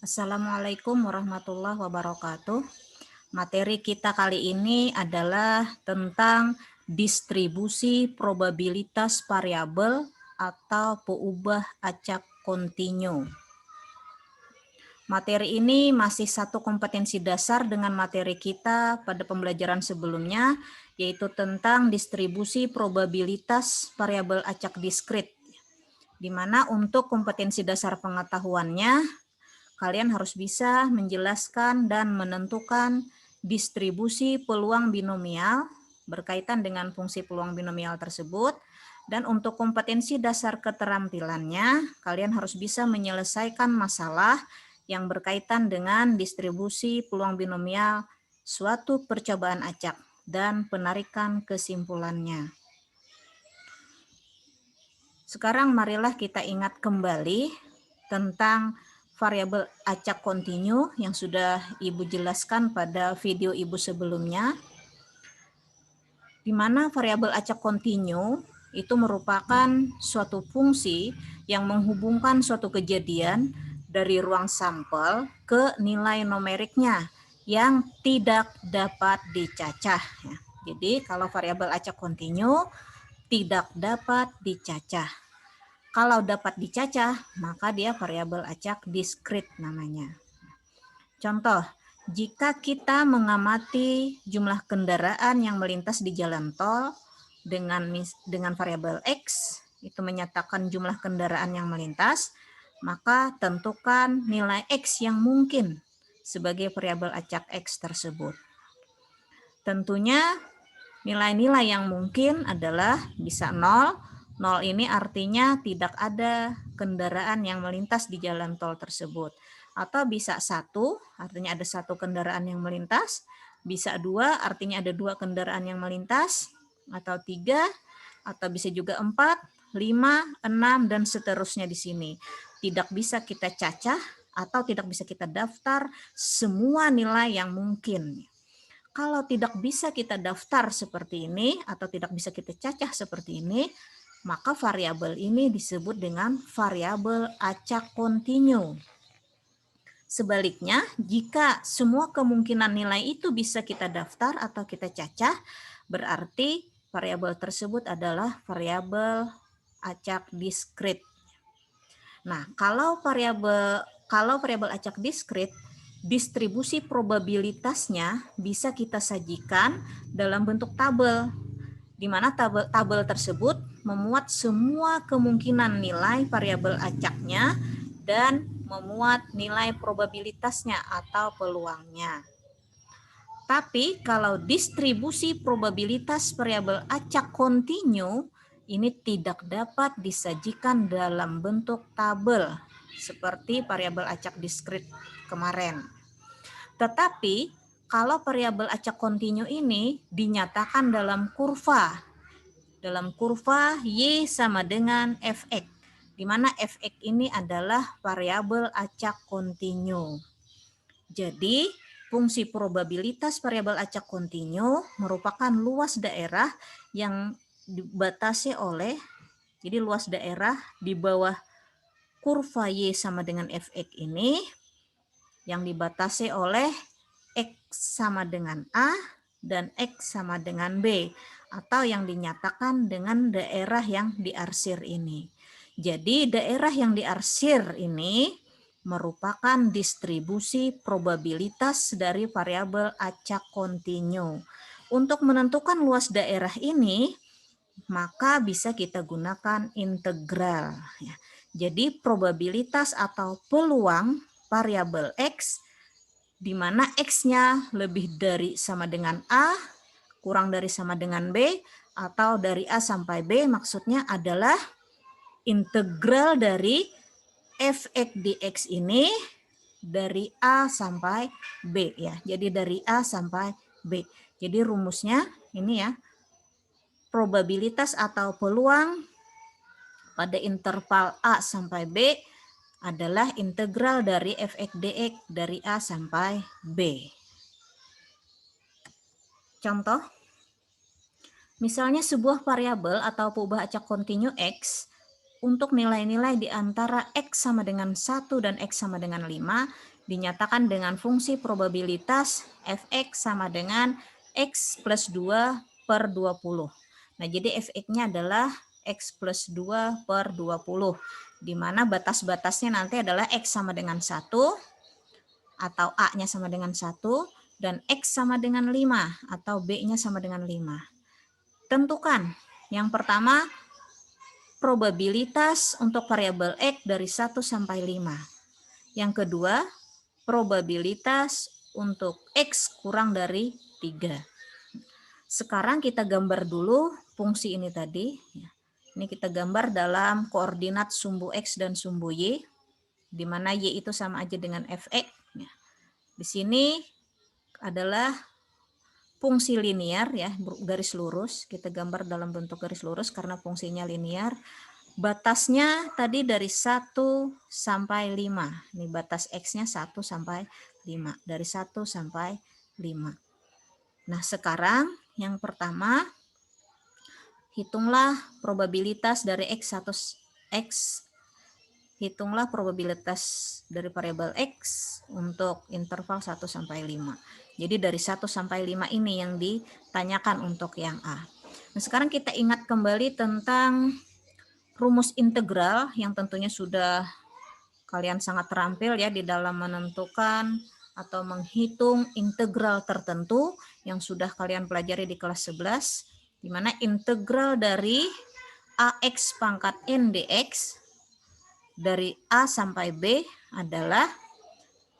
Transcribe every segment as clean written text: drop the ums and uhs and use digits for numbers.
Assalamualaikum warahmatullahi wabarakatuh. Materi kita kali ini adalah tentang distribusi probabilitas variabel atau peubah acak kontinu. Materi ini masih satu kompetensi dasar dengan materi kita pada pembelajaran sebelumnya, yaitu tentang distribusi probabilitas variabel acak diskrit. Di mana untuk kompetensi dasar pengetahuannya, kalian harus bisa menjelaskan dan menentukan distribusi peluang binomial berkaitan dengan fungsi peluang binomial tersebut. Dan untuk kompetensi dasar keterampilannya, kalian harus bisa menyelesaikan masalah yang berkaitan dengan distribusi peluang binomial suatu percobaan acak dan penarikan kesimpulannya. Sekarang marilah kita ingat kembali tentang variabel acak kontinu yang sudah Ibu jelaskan pada video Ibu sebelumnya, di mana variabel acak kontinu itu merupakan suatu fungsi yang menghubungkan suatu kejadian dari ruang sampel ke nilai numeriknya yang tidak dapat dicacah. Jadi kalau variabel acak kontinu tidak dapat dicacah. Kalau dapat dicacah, maka dia variabel acak diskrit namanya. Contoh, jika kita mengamati jumlah kendaraan yang melintas di jalan tol dengan variabel X, itu menyatakan jumlah kendaraan yang melintas, maka tentukan nilai X yang mungkin sebagai variabel acak X tersebut. Tentunya nilai-nilai yang mungkin adalah bisa 0. 0 ini artinya tidak ada kendaraan yang melintas di jalan tol tersebut. Atau bisa 1, artinya ada 1 kendaraan yang melintas. Bisa 2, artinya ada 2 kendaraan yang melintas. Atau 3, atau bisa juga 4, 5, 6, dan seterusnya di sini. Tidak bisa kita cacah atau tidak bisa kita daftar semua nilai yang mungkin. Kalau tidak bisa kita daftar seperti ini atau tidak bisa kita cacah seperti ini, maka variabel ini disebut dengan variabel acak kontinu. Sebaliknya, jika semua kemungkinan nilai itu bisa kita daftar atau kita cacah, berarti variabel tersebut adalah variabel acak diskrit. Nah, kalau variabel acak diskrit, distribusi probabilitasnya bisa kita sajikan dalam bentuk tabel, di mana tabel tersebut memuat semua kemungkinan nilai variabel acaknya dan memuat nilai probabilitasnya atau peluangnya. Tapi kalau distribusi probabilitas variabel acak kontinu ini tidak dapat disajikan dalam bentuk tabel seperti variabel acak diskrit kemarin. Tetapi kalau variabel acak kontinu ini dinyatakan dalam kurva Y sama dengan Fx, di mana Fx ini adalah variabel acak kontinu. Jadi fungsi probabilitas variabel acak kontinu merupakan luas daerah yang dibatasi oleh, jadi luas daerah di bawah kurva Y sama dengan Fx ini yang dibatasi oleh X sama dengan A dan X sama dengan B, atau yang dinyatakan dengan daerah yang diarsir ini. Jadi daerah yang diarsir ini merupakan distribusi probabilitas dari variabel acak kontinu. Untuk menentukan luas daerah ini, maka bisa kita gunakan integral. Jadi probabilitas atau peluang variabel X, di mana X-nya lebih dari sama dengan A, kurang dari sama dengan B, atau dari A sampai B, maksudnya adalah integral dari Fx dx ini dari A sampai B ya. Jadi dari A sampai B. Jadi rumusnya ini ya. Probabilitas atau peluang pada interval A sampai B adalah integral dari Fx dx dari A sampai B. Contoh, misalnya sebuah variabel atau peubah acak kontinu X untuk nilai-nilai di antara X sama dengan 1 dan X sama dengan 5 dinyatakan dengan fungsi probabilitas Fx sama dengan X plus 2 per 20. Nah, jadi Fx-nya adalah X plus 2 per 20, di mana batas-batasnya nanti adalah X sama dengan 1 atau A-nya sama dengan 1 dan X sama dengan 5 atau B-nya sama dengan 5. Tentukan yang pertama probabilitas untuk variabel X dari 1 sampai 5. Yang kedua, probabilitas untuk X kurang dari 3. Sekarang kita gambar dulu fungsi ini tadi. Ini kita gambar dalam koordinat sumbu X dan sumbu Y, di mana Y itu sama aja dengan Fx. Di sini adalah fungsi linear ya, garis lurus. Kita gambar dalam bentuk garis lurus karena fungsinya linear. Batasnya tadi dari 1 sampai 5. Ini batas X-nya 1 sampai 5. Dari 1 sampai 5. Nah, sekarang yang pertama, hitunglah probabilitas dari hitunglah probabilitas dari variabel X untuk interval 1 sampai 5. Jadi dari 1 sampai 5 ini yang ditanyakan untuk yang A. Nah, sekarang kita ingat kembali tentang rumus integral yang tentunya sudah kalian sangat terampil ya di dalam menentukan atau menghitung integral tertentu yang sudah kalian pelajari di kelas 11, di mana integral dari AX pangkat N dx dari A sampai B adalah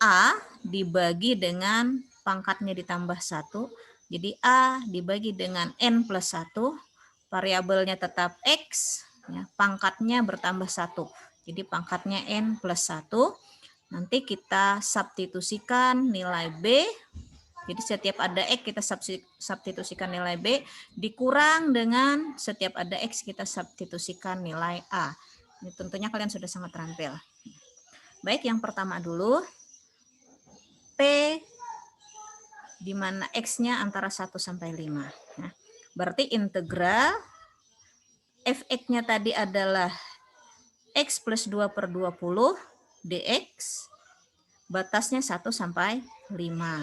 A dibagi dengan pangkatnya ditambah 1. Jadi A dibagi dengan N plus 1. Variabelnya tetap X. Ya, pangkatnya bertambah 1. Jadi pangkatnya N plus 1. Nanti kita substitusikan nilai B. Jadi setiap ada X kita substitusikan nilai B. Dikurang dengan setiap ada X kita substitusikan nilai A. Ini tentunya kalian sudah sangat terampil. Baik, yang pertama dulu. P di mana X-nya antara 1 sampai 5. Nah, berarti integral Fx-nya tadi adalah X plus 2 per 20 dx. Batasnya 1 sampai 5.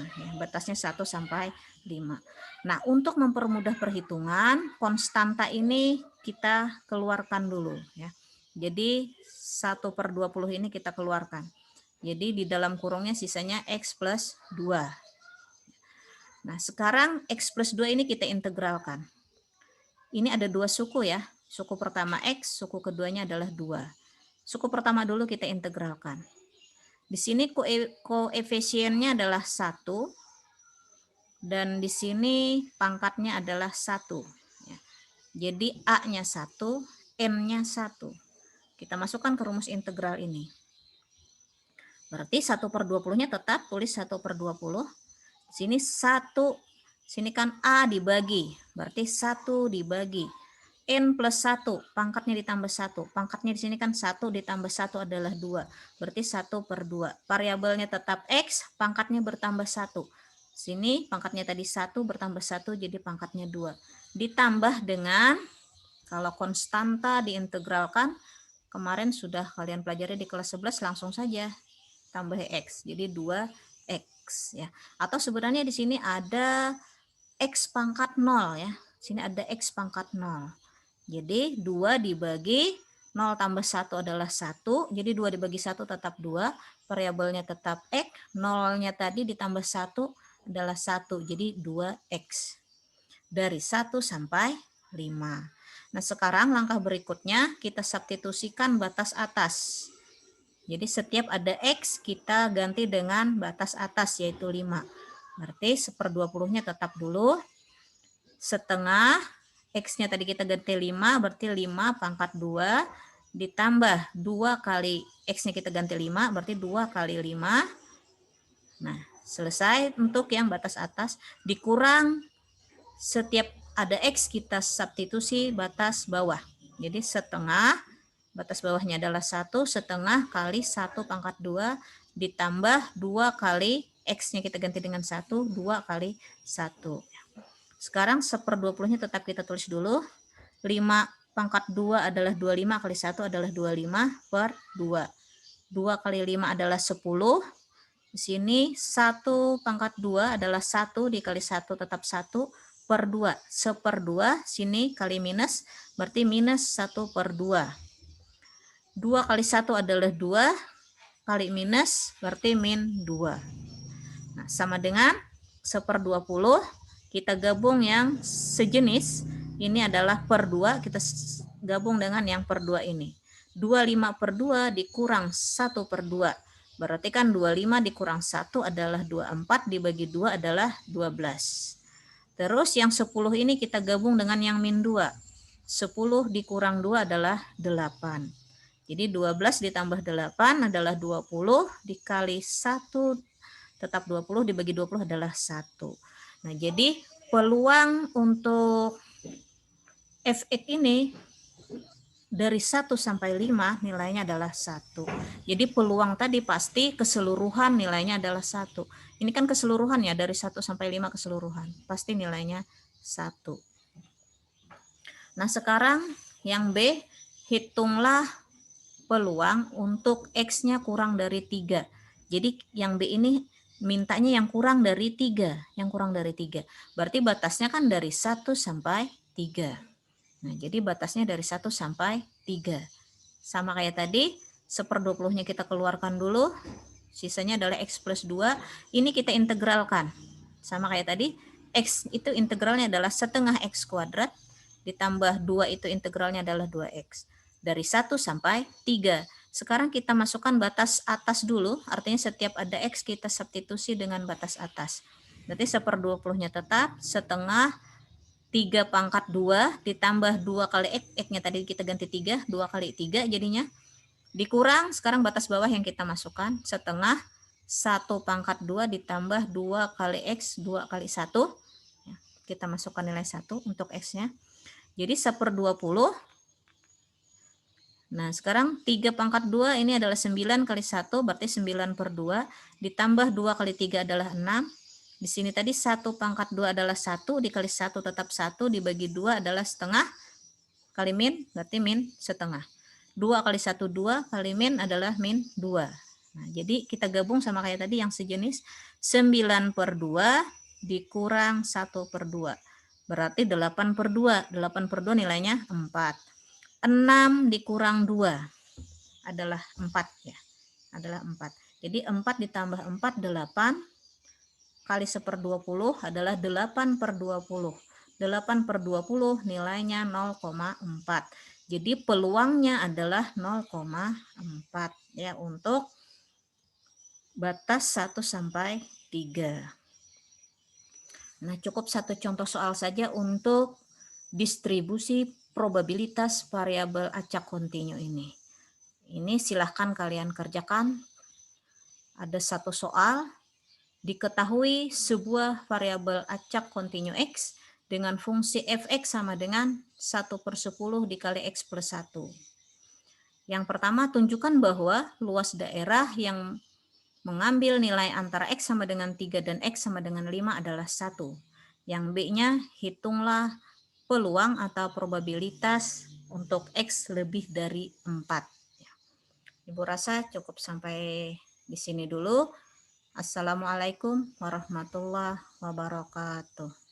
Ya, batasnya 1 sampai 5. Nah, untuk mempermudah perhitungan, konstanta ini kita keluarkan dulu. Ya. Jadi 1 per 20 ini kita keluarkan. Jadi di dalam kurungnya sisanya X plus 2. Nah, sekarang X plus 2 ini kita integralkan. Ini ada dua suku ya. Suku pertama X, suku keduanya adalah 2. Suku pertama dulu kita integralkan. Di sini koefisiennya adalah 1. Dan di sini pangkatnya adalah 1. Ya. Jadi A-nya 1, N-nya 1. Kita masukkan ke rumus integral ini. Berarti 1 per 20-nya tetap tulis 1 per 20. Sini 1, sini kan A dibagi. Berarti 1 dibagi. N plus 1, pangkatnya ditambah 1. Pangkatnya di sini kan 1 ditambah 1 adalah 2. Berarti 1 per 2. Variabelnya tetap X, pangkatnya bertambah 1. Sini pangkatnya tadi 1 bertambah 1 jadi pangkatnya 2. Ditambah dengan, kalau konstanta diintegralkan, kemarin sudah kalian pelajari di kelas 11 langsung saja tambah X. Jadi 2X ya. Atau sebenarnya di sini ada X pangkat 0 ya. Sini ada X pangkat 0. Jadi 2 dibagi 0 tambah 1 adalah 1. Jadi 2 dibagi 1 tetap 2. Variabelnya tetap X. 0-nya tadi ditambah 1 adalah 1. Jadi 2X. Dari 1 sampai 5. Nah, sekarang langkah berikutnya kita substitusikan batas atas. Jadi setiap ada X kita ganti dengan batas atas yaitu 5. Berarti 1/20-nya tetap dulu. Setengah X-nya tadi kita ganti 5, berarti 5 pangkat 2 ditambah 2 kali X-nya kita ganti 5, berarti 2 kali 5. Nah, selesai untuk yang batas atas. Dikurang setiap ada X kita substitusi batas bawah. Jadi setengah, batas bawahnya adalah 1, setengah kali 1 pangkat 2 ditambah 2 kali X-nya kita ganti dengan 1, 2 kali 1. Sekarang 1/20-nya tetap kita tulis dulu. 5 pangkat 2 adalah 25 kali 1 adalah 25 per 2. 2 kali 5 adalah 10. Di sini 1 pangkat 2 adalah 1 dikali 1 tetap 1 per 2. 1/2 sini kali minus berarti minus 1 per 2. 2 kali 1 adalah 2 kali minus berarti min 2. Nah, sama dengan 1/20. Kita gabung yang sejenis. Ini adalah per 2. Kita gabung dengan yang per 2 ini. 25 per 2 dikurang 1 per 2. Berarti kan 25 dikurang 1 adalah 24. Dibagi 2 adalah 12. Terus yang 10 ini kita gabung dengan yang min 2. 10 dikurang 2 adalah 8. Jadi 12 ditambah 8 adalah 20 dikali 1 tetap 20 dibagi 20 adalah 1. Nah, jadi peluang untuk Fx ini dari 1 sampai 5 nilainya adalah 1. Jadi peluang tadi pasti keseluruhan nilainya adalah 1. Ini kan keseluruhan ya, dari 1 sampai 5 keseluruhan. Pasti nilainya 1. Nah, sekarang yang B, hitunglah peluang untuk X-nya kurang dari 3. Jadi yang B ini mintanya yang kurang dari 3. Yang kurang dari 3. Berarti batasnya kan dari 1 sampai 3. Nah, jadi batasnya dari 1 sampai 3. Sama kayak tadi, 1/20-nya kita keluarkan dulu. Sisanya adalah X plus 2. Ini kita integralkan. Sama kayak tadi, X itu integralnya adalah setengah X kuadrat. Ditambah 2 itu integralnya adalah 2X. Dari 1 sampai 3. Sekarang kita masukkan batas atas dulu. Artinya setiap ada X kita substitusi dengan batas atas. Berarti 1/20-nya tetap setengah 3 pangkat 2 ditambah 2 kali X-nya tadi kita ganti 3, 2 kali 3 jadinya. Dikurang sekarang batas bawah yang kita masukkan setengah 1 pangkat 2 ditambah 2 kali X, 2 kali 1. Ya, kita masukkan nilai 1 untuk X-nya. Jadi 1/20. Nah, sekarang 3 pangkat 2 ini adalah 9 kali 1, berarti 9 per 2. Ditambah 2 kali 3 adalah 6. Di sini tadi 1 pangkat 2 adalah 1, dikali 1 tetap 1, dibagi 2 adalah setengah. Kali min, berarti min setengah. 2 kali 1, 2, kali min adalah min 2. Nah, jadi kita gabung sama kayak tadi yang sejenis. 9 per 2 dikurang 1 per 2. Berarti 8 per 2. 8 per 2 nilainya 4. 6 dikurang 2 adalah 4 ya. Adalah 4. Jadi 4 ditambah 4 8 kali 1/20 adalah 8 per 20. 8 per 20 nilainya 0,4. Jadi peluangnya adalah 0,4 ya untuk batas 1 sampai 3. Nah, cukup satu contoh soal saja untuk distribusi probabilitas variabel acak kontinu ini. Ini silahkan kalian kerjakan. Ada satu soal, diketahui sebuah variabel acak kontinu X dengan fungsi fx sama dengan 1/10 dikali X plus 1. Yang pertama, tunjukkan bahwa luas daerah yang mengambil nilai antara X sama dengan 3 dan X sama dengan 5 adalah 1. Yang B-nya, hitunglah peluang atau probabilitas untuk X lebih dari 4. Ibu rasa cukup sampai di sini dulu. Assalamualaikum warahmatullahi wabarakatuh.